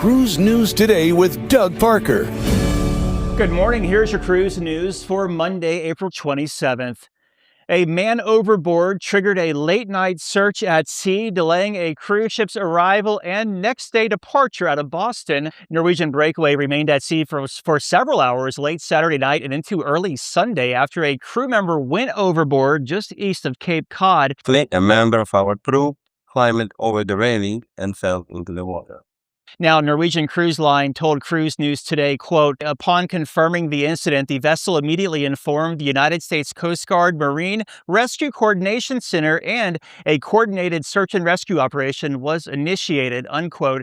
Cruise News Today with Doug Parker. Good morning. Here's your cruise news for Monday, April 27th. A man overboard triggered a late-night search at sea, delaying a cruise ship's arrival and next-day departure out of Boston. Norwegian Breakaway remained at sea for several hours late Saturday night and into early Sunday after a crew member went overboard just east of Cape Cod. A member of our crew climbed over the railing and fell into the water. Now, Norwegian Cruise Line told Cruise News Today, quote, upon confirming the incident, the vessel immediately informed the United States Coast Guard Marine Rescue Coordination Center and a coordinated search and rescue operation was initiated, unquote.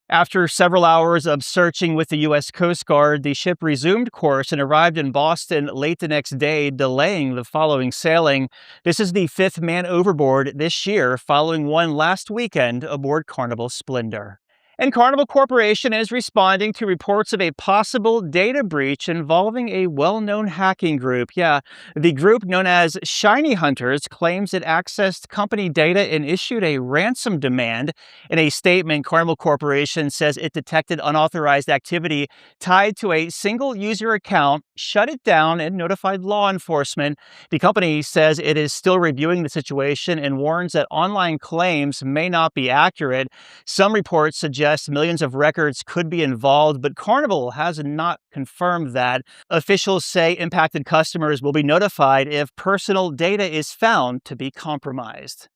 After several hours of searching with the U.S. Coast Guard, the ship resumed course and arrived in Boston late the next day, delaying the following sailing. This is the fifth man overboard this year, following one last weekend aboard Carnival Splendor. And Carnival Corporation is responding to reports of a possible data breach involving a well-known hacking group. Yeah, the group known as Shiny Hunters claims it accessed company data and issued a ransom demand. In a statement, Carnival Corporation says it detected unauthorized activity tied to a single user account, shut it down, and notified law enforcement. The company says it is still reviewing the situation and warns that online claims may not be accurate. Some reports suggest millions of records could be involved, but Carnival has not confirmed that. Officials say impacted customers will be notified if personal data is found to be compromised.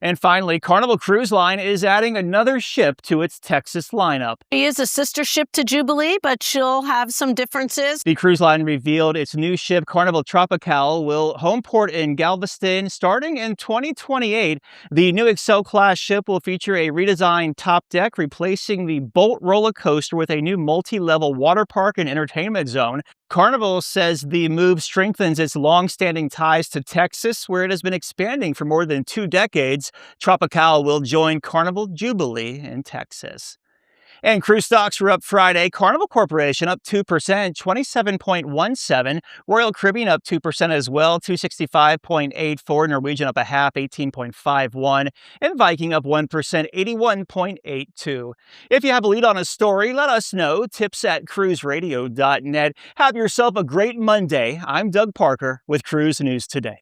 And finally, Carnival Cruise Line is adding another ship to its Texas lineup. She is a sister ship to Jubilee, but she'll have some differences. The cruise line revealed its new ship, Carnival Tropical, will home port in Galveston starting in 2028. The new Excel-class ship will feature a redesigned top deck, replacing the Bolt roller coaster with a new multi-level water park and entertainment zone. Carnival says the move strengthens its long-standing ties to Texas, where it has been expanding for more than 2 decades. Tropical will join Carnival Jubilee in Texas. And cruise stocks were up Friday. Carnival Corporation up 2%, 27.17. Royal Caribbean up 2% as well, 265.84. Norwegian up a half, 18.51. And Viking up 1%, 81.82. If you have a lead on a story, let us know. Tips@cruiseradio.net. Have yourself a great Monday. I'm Doug Parker with Cruise News Today.